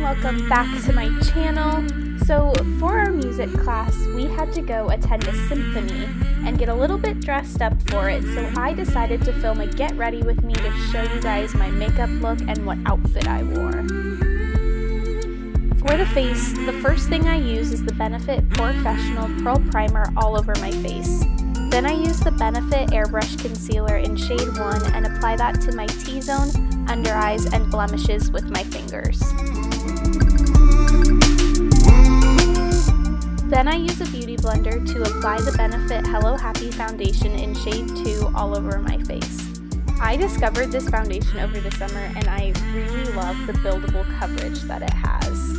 welcome back to my channel. So for our music class, we had to go attend a symphony and get a little bit dressed up for it, so I decided to film a get ready with me to show you guys my makeup look and what outfit I wore. For the face, the first thing I use is the Benefit Professional Pearl Primer all over my face. Then I use the Benefit Airbrush Concealer in shade 1 and apply that to my T-zone, under eyes, and blemishes with my fingers. Then I use a beauty blender to apply the Benefit Hello Happy Foundation in shade 2 all over my face. I discovered this foundation over the summer and I really love the buildable coverage that it has.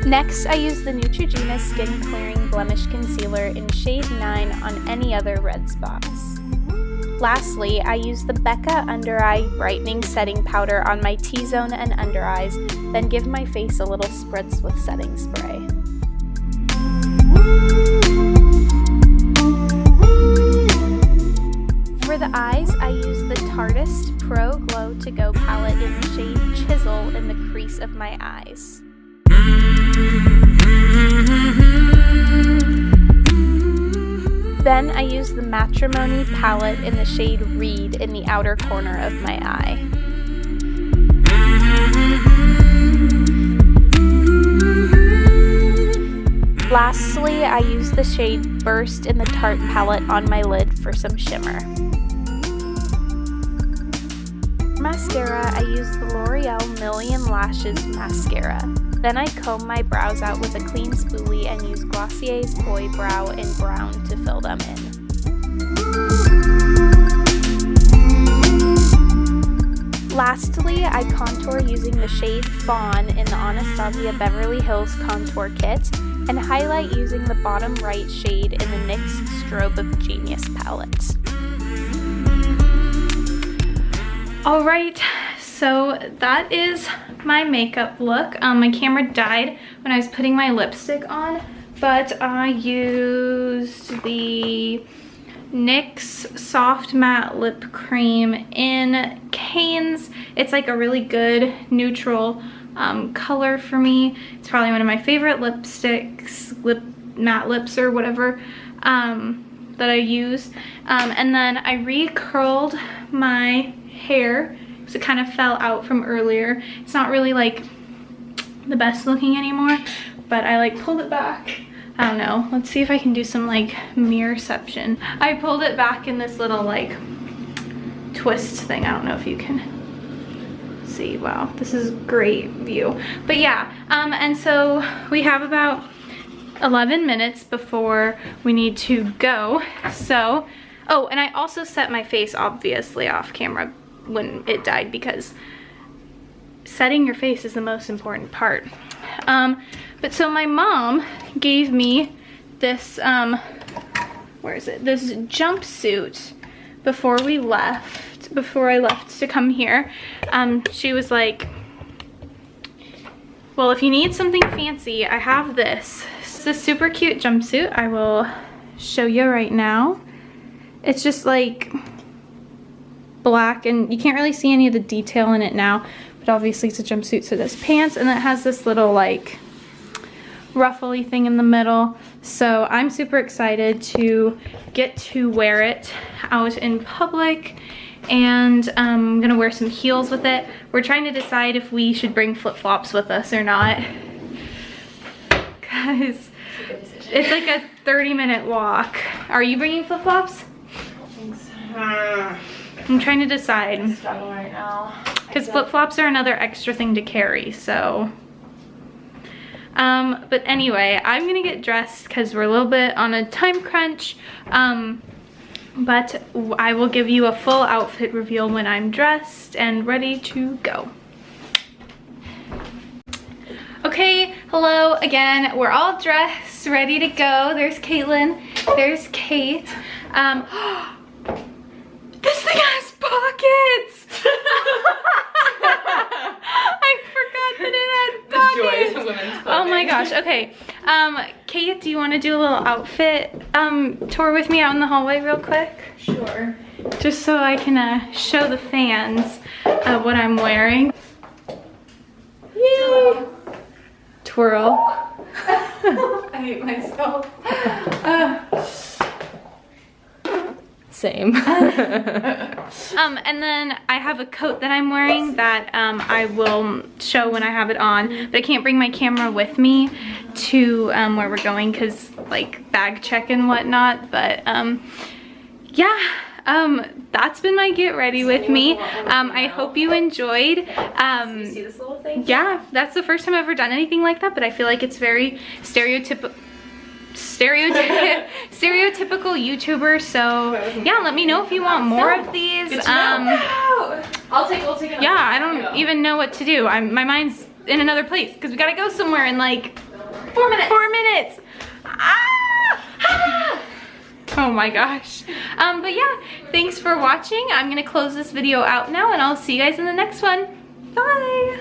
Next, I use the Neutrogena Skin Clearing Blemish Concealer in shade 9 on any other red spots. Lastly, I use the Becca Under Eye Brightening Setting Powder on my T-zone and under eyes, then give my face a little spritz with setting spray. For the eyes, I use the Tarteist Pro Glow To Go palette in the shade Chisel in the crease of my eyes. Then I use the Matrimony palette in the shade Reed in the outer corner of my eye. Lastly, I use the shade Burst in the Tarte palette on my lid for some shimmer. For mascara, I use the L'Oreal Million Lashes mascara. Then I comb my brows out with a clean spoolie and use Glossier's Boy Brow in brown to fill them in. Lastly, I contour using the shade Fawn in the Anastasia Beverly Hills Contour Kit and highlight using the bottom right shade in the NYX Strobe of Genius palette. Alright, so that is my makeup look. My camera died when I was putting my lipstick on, but I used the NYX Soft Matte Lip Cream in Canes. It's like a really good neutral color for me. It's probably one of my favorite lipsticks, matte lips or whatever that I use. And then I re-curled my hair because it kind of fell out from earlier. It's not really like the best looking anymore, but I like pulled it back. I don't know, let's see if I can do some like mirrorception. I pulled it back in this little like twist thing. I don't know if you can see. Wow, this is great view. But yeah, and so we have about 11 minutes before we need to go. So, oh, and I also set my face obviously off camera when it died because setting your face is the most important part. But so my mom gave me this, where is it? This jumpsuit before I left to come here. She was like, well, if you need something fancy, I have this. It's a super cute jumpsuit. I will show you right now. It's just like black and you can't really see any of the detail in it now, but obviously it's a jumpsuit, so there's pants and it has this little like ruffly thing in the middle. So I'm super excited to get to wear it out in public, and I'm gonna wear some heels with it. We're trying to decide if we should bring flip-flops with us or not, guys. It's like a 30-minute walk. Are you bringing flip-flops? I think so. I'm trying to decide. I'm struggling right now. Because flip-flops are another extra thing to carry, so. But anyway, I'm gonna get dressed because we're a little bit on a time crunch. But I will give you a full outfit reveal when I'm dressed and ready to go. Okay, hello again. We're all dressed, ready to go. There's Caitlin, there's Kate. This thing has pockets! I forgot that it had pockets. The joys of women's clothing. Oh my gosh, okay. Kate, do you want to do a little outfit tour with me out in the hallway real quick? Sure. Just so I can show the fans what I'm wearing. Yay! Twirl. I hate myself. Same. And then I have a coat that I'm wearing that I will show when I have it on, but I can't bring my camera with me to where we're going because like bag check and whatnot, but yeah, that's been my get ready with me. I hope you enjoyed. You see this little thing? Yeah, that's the first time I've ever done anything like that, but I feel like it's very stereotypical YouTuber, so yeah, let me know if you want more of these. We'll take it. Yeah, I don't even know what to do. My mind's in another place because we gotta go somewhere in like 4 minutes. 4 minutes. Ah! Oh my gosh. But yeah, thanks for watching. I'm gonna close this video out now and I'll see you guys in the next one. Bye.